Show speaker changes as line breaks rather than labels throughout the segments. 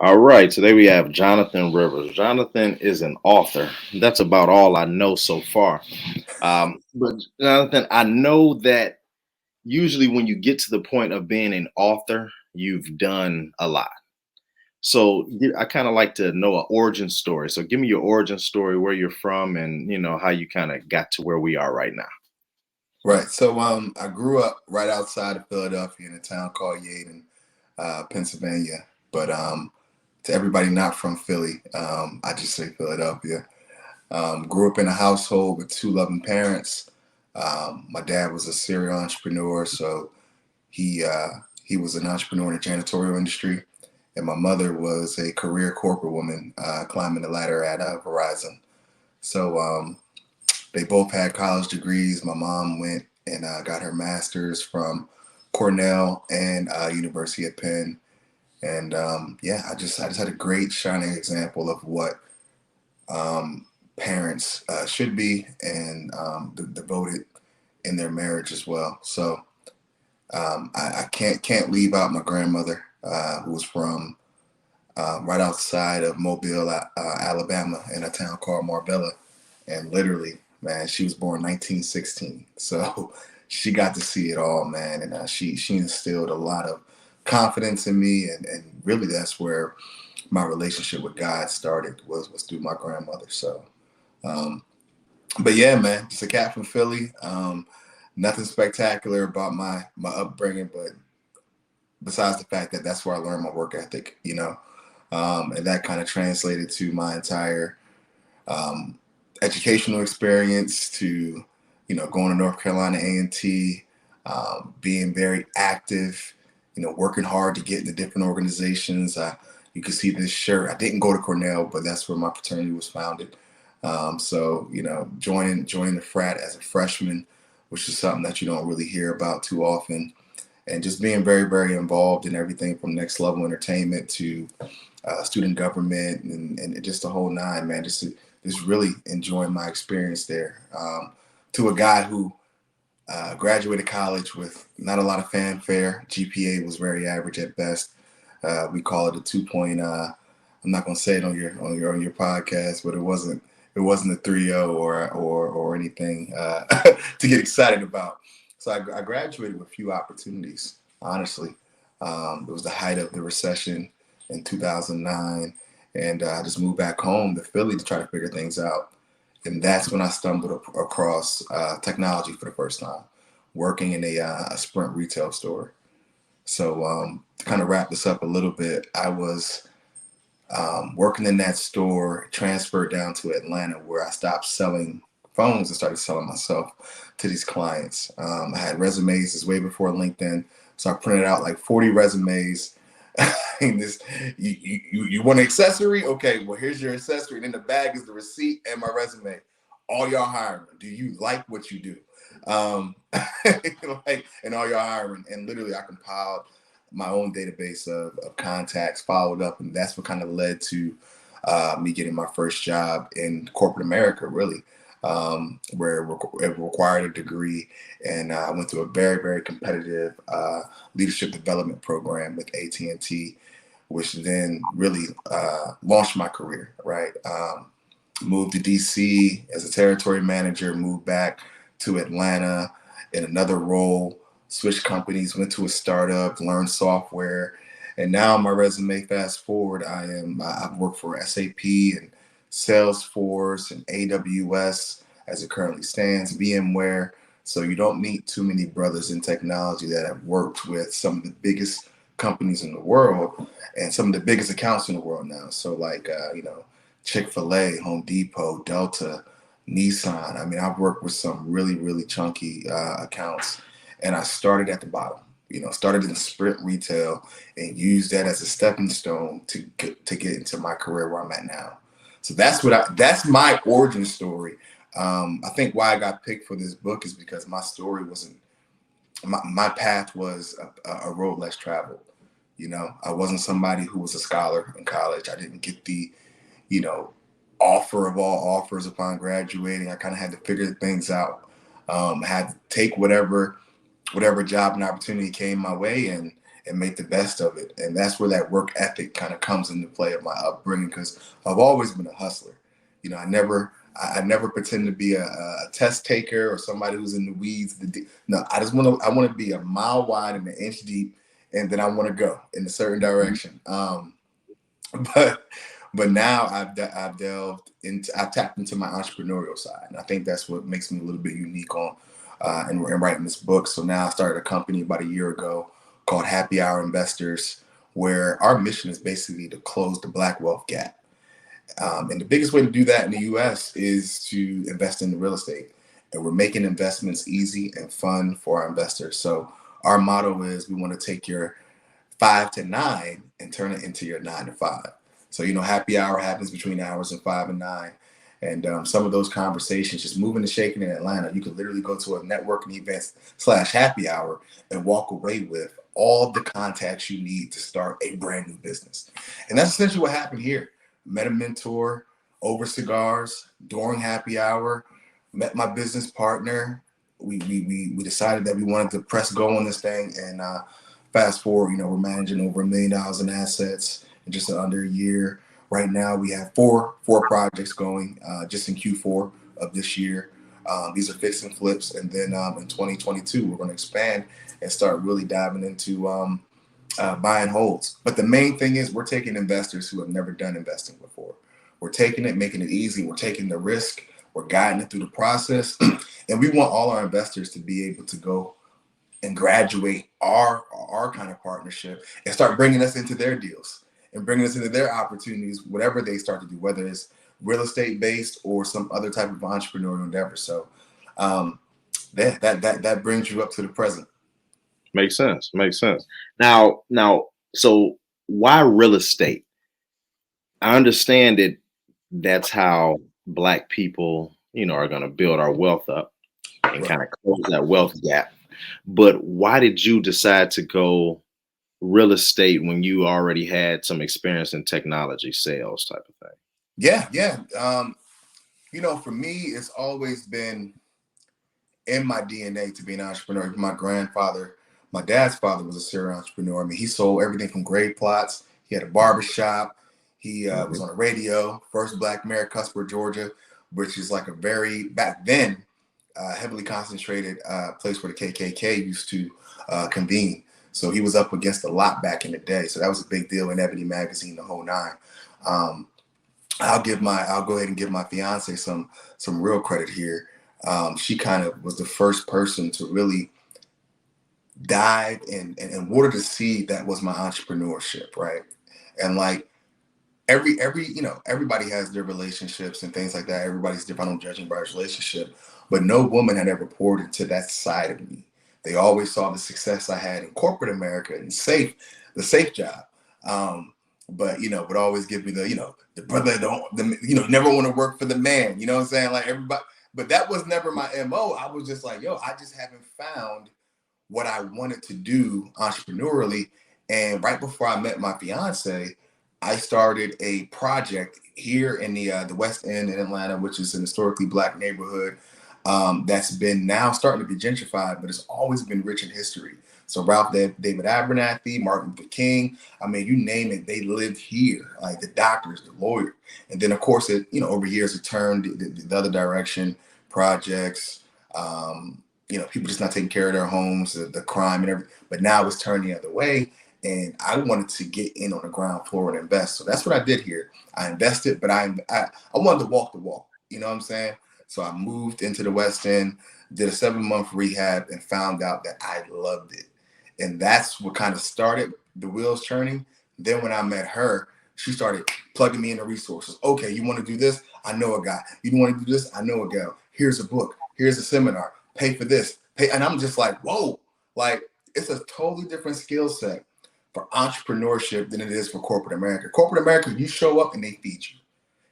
All right, today we have Jonathan Rivers. Jonathan is an author. That's about all I know so far. But Jonathan, I know that usually when you get to the point of being an author, you've done a lot. So I kind of like to know an origin story. So give me your origin story, where you're from, and how you kind of got to where we are right now.
Right. So I grew up right outside of Philadelphia in a town called Yaden, Pennsylvania. But to everybody not from Philly, I just say Philadelphia. Grew up in a household with two loving parents. My dad was a serial entrepreneur, so he uh, he was an entrepreneur in the janitorial industry, and my mother was a career corporate woman climbing the ladder at Verizon. So they both had college degrees. My mom went and got her master's from Cornell and University of Penn. And yeah, I just had a great shining example of what um, parents should be and devoted in their marriage as well. So I can't leave out my grandmother, who was from right outside of Mobile, Alabama, in a town called Marbella. And literally, man, she was born 1916, so she got to see it all, man. And she instilled a lot of confidence in me, and really that's where my relationship with God started was through my grandmother. Um, but yeah, man, just a cat from Philly. Nothing spectacular about my upbringing, but besides the fact that that's where I learned my work ethic, and that kind of translated to my entire um, educational experience to, going to North Carolina A&T, being very active, working hard to get into different organizations. You can see this shirt. I didn't go to Cornell, but that's where my fraternity was founded. So joining the frat as a freshman, which is something that you don't really hear about too often, and just being very, very involved in everything from next level entertainment to student government and just the whole nine, man. Just really enjoying my experience there. To a guy who graduated college with not a lot of fanfare. GPA was very average at best. We call it a 2.0. I'm not gonna say it on your podcast, but it wasn't a 3.0 or anything to get excited about. So I graduated with few opportunities. Honestly, it was the height of the recession in 2009, and I just moved back home to Philly to try to figure things out. And that's when I stumbled across technology for the first time, working in a Sprint retail store. So to kind of wrap this up a little bit, I was working in that store, transferred down to Atlanta, where I stopped selling phones and started selling myself to these clients. I had resumes. This way before LinkedIn, so I printed out like 40 resumes. And this, you want an accessory? Okay, well here's your accessory, and in the bag is the receipt and my resume. All y'all hiring? Do you like what you do? And all y'all hiring? And literally, I compiled my own database of contacts, followed up, and that's what kind of led to me getting my first job in corporate America, really, where it required a degree, and I went through a very, very competitive leadership development program with AT&T, which then really launched my career. Right, moved to DC as a territory manager, moved back to Atlanta in another role, switched companies, went to a startup, learned software, and now my resume. Fast forward, I've worked for SAP and Salesforce and AWS as it currently stands, VMware. So you don't meet too many brothers in technology that have worked with some of the biggest companies in the world and some of the biggest accounts in the world now. So like Chick-fil-A, Home Depot, Delta, Nissan. I mean, I've worked with some really, really chunky accounts, and I started at the bottom. Started in sprint retail and used that as a stepping stone to get into my career where I'm at now. So that's my origin story. I think why I got picked for this book is because my story wasn't my path was a road less traveled. I wasn't somebody who was a scholar in college. I didn't get the you know offer of all offers upon graduating. I kind of had to figure things out. I had to take whatever job and opportunity came my way, and make the best of it. And that's where that work ethic kind of comes into play of my upbringing, because I've always been a hustler. You know, I never pretend to be a test taker or somebody who's in the weeds. No, I want to be a mile wide and an inch deep, and then I want to go in a certain direction. But now I've tapped into my entrepreneurial side, and I think that's what makes me a little bit unique on and writing this book. So now I started a company about a year ago called Happy Hour Investors, where our mission is basically to close the Black wealth gap. And the biggest way to do that in the U.S. is to invest in real estate, and we're making investments easy and fun for our investors. So our motto is we want to take your 5 to 9 and turn it into your 9 to 5. So, you know, happy hour happens between the hours of 5 and 9. And some of those conversations, just moving and shaking in Atlanta, you could literally go to a networking event / happy hour and walk away with all the contacts you need to start a brand new business. And that's essentially what happened here. Met a mentor over cigars during happy hour, met my business partner. We decided that we wanted to press go on this thing, and fast forward, you know, we're managing over $1 million in assets in just under a year. Right now, we have four projects going just in Q4 of this year. These are fix and flips, and then in 2022, we're going to expand and start really diving into buy and holds. But the main thing is we're taking investors who have never done investing before. We're taking it, making it easy. We're taking the risk. We're guiding it through the process. And we want all our investors to be able to go and graduate our kind of partnership and start bringing us into their deals and bringing us into their opportunities, whatever they start to do, whether it's real estate based or some other type of entrepreneurial endeavor. So that brings you up to the present.
Makes sense. Now, so why real estate? I understand it. That's how Black people, you know, are going to build our wealth up and kind of close that wealth gap. But why did you decide to go real estate when you already had some experience in technology sales type of thing?
Yeah. You know, for me, it's always been in my DNA to be an entrepreneur. My dad's father was a serial entrepreneur. I mean, he sold everything from grade plots. He had a barbershop. He was on the radio, first Black mayor of Cuthbert, Georgia, which is like a very, back then, heavily concentrated place where the KKK used to convene. So he was up against a lot back in the day. So that was a big deal in Ebony magazine, the whole nine. I'll go ahead and give my fiance some real credit here. She kind of was the first person to really dive and water the seed that was my entrepreneurship, right? And like everybody has their relationships and things like that. Everybody's different. I don't judge anybody's relationship, but no woman had ever poured into that side of me. They always saw the success I had in corporate America and the safe job. But would always give me the brother never want to work for the man. You know what I'm saying? Like everybody, but that was never my MO. I was just like, I just haven't found what I wanted to do entrepreneurially. And right before I met my fiance, I started a project here in the West End in Atlanta, which is an historically Black neighborhood that's been now starting to be gentrified, but it's always been rich in history. So Ralph David Abernathy, Martin Luther King, I mean, you name it, they lived here, like the doctors, the lawyers. And then, of course, over years, it turned the other direction, projects, people just not taking care of their homes, the crime and everything. But now it's turning the other way. And I wanted to get in on the ground floor and invest. So that's what I did here. I invested, but I wanted to walk the walk. You know what I'm saying? So I moved into the West End, did a 7-month rehab, and found out that I loved it. And that's what kind of started the wheels turning. Then when I met her, she started plugging me into resources. Okay, you want to do this? I know a guy. You want to do this? I know a gal. Here's a book. Here's a seminar. Pay for this. And I'm just like, whoa. Like, it's a totally different skill set for entrepreneurship than it is for corporate America. Corporate America, you show up and they feed you.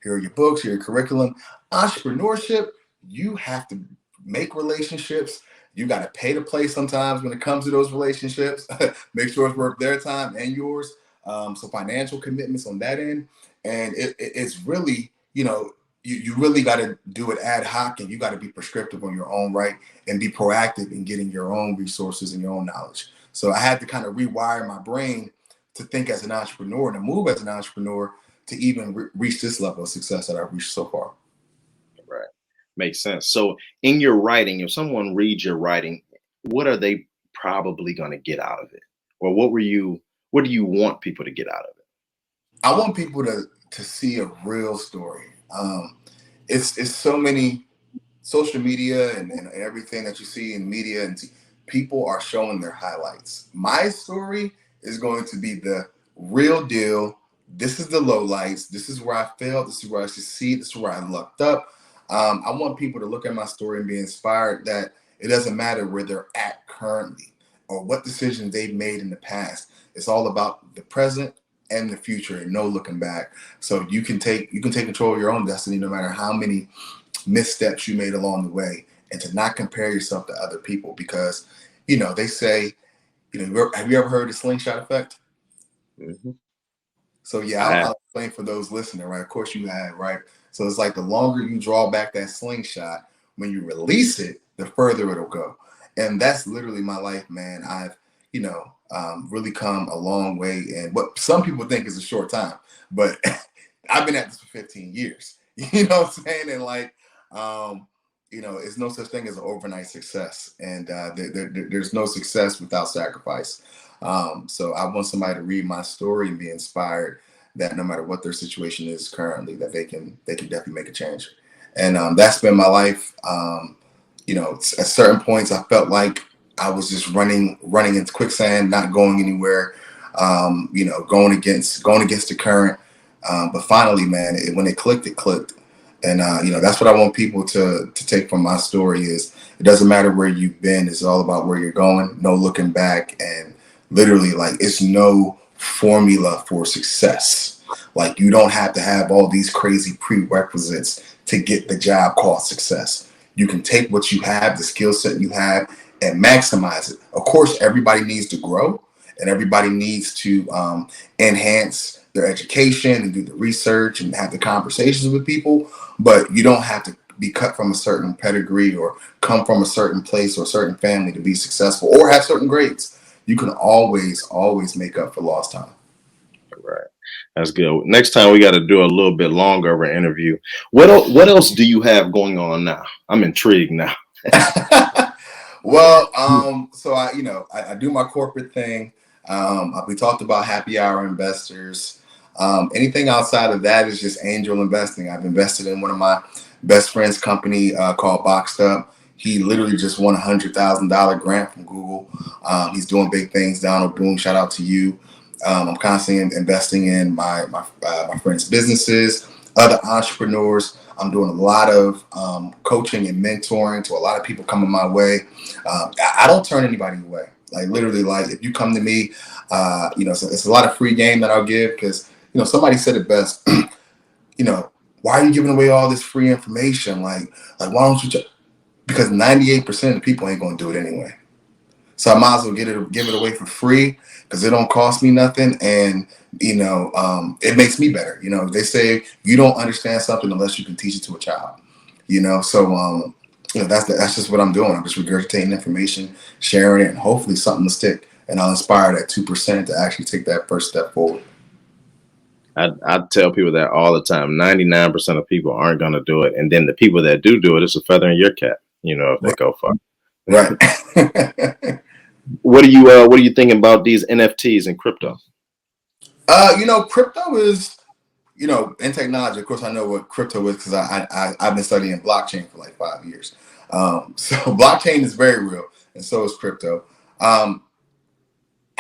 Here are your books, here are your curriculum. Entrepreneurship, you have to make relationships. You got to pay to play sometimes when it comes to those relationships. Make sure it's worth their time and yours. So financial commitments on that end. And it's really, you really got to do it ad hoc, and you got to be prescriptive on your own right and be proactive in getting your own resources and your own knowledge. So I had to kind of rewire my brain to think as an entrepreneur and to move as an entrepreneur to even reach this level of success that I've reached so far.
Right. Makes sense. So in your writing, if someone reads your writing, what are they probably going to get out of it? Or what do you want people to get out of it?
I want people to see a real story. It's so many social media and everything that you see in media and people are showing their highlights. My story is going to be the real deal. This is the lowlights. This is where I failed. This is where I succeed. This is where I lucked up. I want people to look at my story and be inspired that it doesn't matter where they're at currently or what decisions they've made in the past. It's all about the present and the future and no looking back. So you can take control of your own destiny no matter how many missteps you made along the way, and to not compare yourself to other people, because they say, have you ever heard the slingshot effect?
Mhm.
So yeah, I'll explain for those listening, right? Of course you have, right? So it's like the longer you draw back that slingshot, when you release it, the further it'll go. And that's literally my life, man. I've really come a long way, and what some people think is a short time, but I've been at this for 15 years. You know what I'm saying? And like, it's no such thing as an overnight success, and there's no success without sacrifice. So I want somebody to read my story and be inspired that no matter what their situation is currently, that they can definitely make a change. And that's been my life. At certain points, I felt like I was just running into quicksand, not going anywhere. Going against the current. But finally, man, when it clicked, it clicked. And that's what I want people to take from my story is it doesn't matter where you've been. It's all about where you're going. No looking back. And literally, like, it's no formula for success. Like, you don't have to have all these crazy prerequisites to get the job called success. You can take what you have, the skill set you have, and maximize it. Of course, everybody needs to grow and everybody needs to enhance their education and do the research and have the conversations with people, but you don't have to be cut from a certain pedigree or come from a certain place or a certain family to be successful or have certain grades. You can always make up for lost time.
Right. That's good. Next time we got to do a little bit longer of an interview. What else do you have going on now? I'm intrigued now.
Well, so I do my corporate thing. We talked about happy hour investors. Anything outside of that is just angel investing. I've invested in one of my best friend's company called Boxed Up. He literally just won $100,000 grant from Google. He's doing big things down at Boom. Shout out to you. I'm constantly investing in my friends' businesses, other entrepreneurs. I'm doing a lot of coaching and mentoring to a lot of people coming my way. I don't turn anybody away. Like literally, like if you come to me, it's a lot of free game that I'll give because somebody said it best. Why are you giving away all this free information? Like why don't you? Because 98% of the people ain't gonna do it anyway. So I might as well give it away for free because it don't cost me nothing, and it makes me better. They say you don't understand something unless you can teach it to a child. So that's just what I'm doing. I'm just regurgitating information, sharing it, and hopefully something will stick, and I'll inspire that 2% to actually take that first step forward.
I tell people that all the time. 99% of people aren't going to do it, and then the people that do it, it's a feather in your cap. If they go far.
Right.
What are you thinking about these NFTs and crypto?
Crypto is, in technology. Of course, I know what crypto is because I've been studying blockchain for like 5 years. So blockchain is very real, and so is crypto. I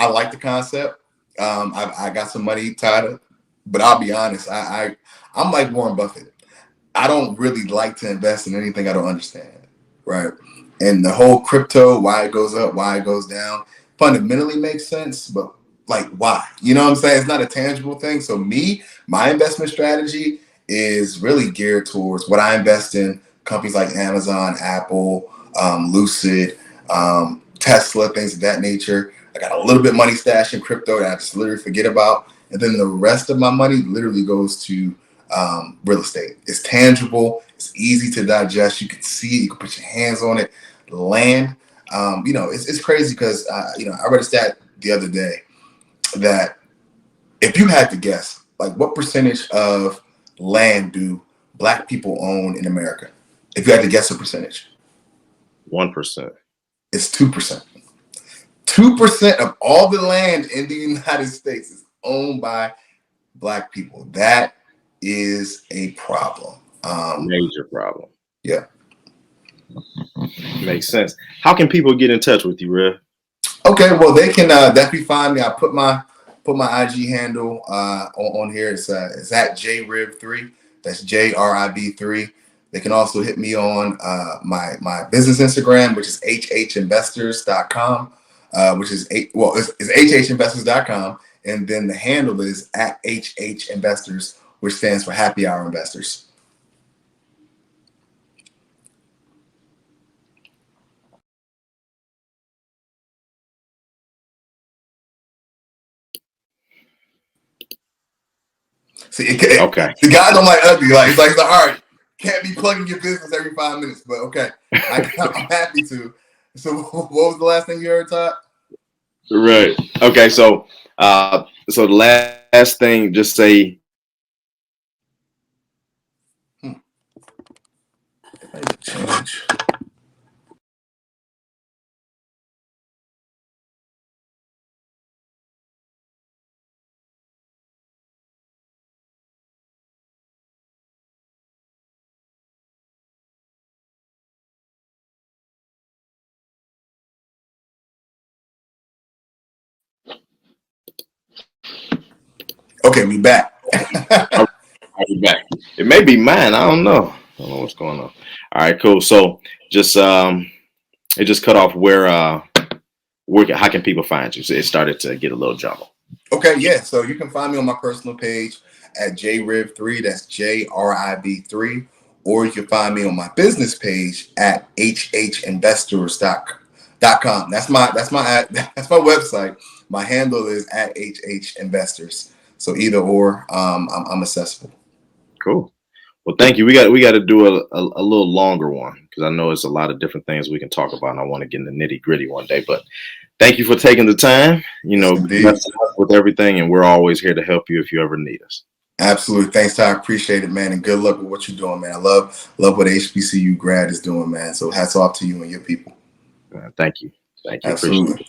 like the concept. I got some money tied up, but I'll be honest. I'm like Warren Buffett. I don't really like to invest in anything I don't understand, right? And the whole crypto, why it goes up, why it goes down, fundamentally makes sense, but like why? You know what I'm saying? It's not a tangible thing. So my investment strategy is really geared towards what I invest in, companies like Amazon, Apple, Lucid, Tesla, things of that nature. I got a little bit of money stashed in crypto that I just literally forget about. And then the rest of my money literally goes to real estate. It's tangible. It's easy to digest. You can see it. You can put your hands on it. Land. You know, it's crazy because you know, I read a stat the other day that if you had to guess, like, what percentage of land do Black people own in America? If you had to guess a percentage,
1%.
it's 2%. 2% of all the land in the United States is owned by Black people. That is a problem.
Major problem.
Yeah.
Makes sense. How can people get in touch with you, Rev?
Okay, well, they can definitely find me. I put my IG handle on here. It's at JRIB3. That's JRIB3. They can also hit me on my business Instagram, which is hhinvestors.com, which is it's hhinvestors.com, and then the handle is at hhinvestors, which stands for Happy Hour Investors. See,
Okay.
The guy don't like ugly. Like, it's like, all right, can't be plugging your business every 5 minutes, but okay, I'm happy to. So, what was the last thing you heard, Todd?
Right. Okay. So, so the last thing, just say.
Change. Okay, we back.
I'll be back. It may be mine. I don't know. I don't know what's going on. All right. Cool. So, just it just cut off where how can people find you? So it started to get a little jumbled.
Okay, yeah. So you can find me on my personal page at JRIB3. That's JRIB3. Or you can find me on my business page at hhinvestors.com. That's my website. My handle is at hhinvestors. So either or, I'm accessible.
Cool. Well, thank you. We got to do a little longer one because I know it's a lot of different things we can talk about, and I want to get in the nitty gritty one day. But thank you for taking the time. You know, best of luck with everything, and we're always here to help you if you ever need us.
Absolutely. Thanks, Ty. I appreciate it, man, and good luck with what you're doing, man. I love what HBCU Grad is doing, man. So hats off to you and your people.
Thank you. Thank you.
Absolutely.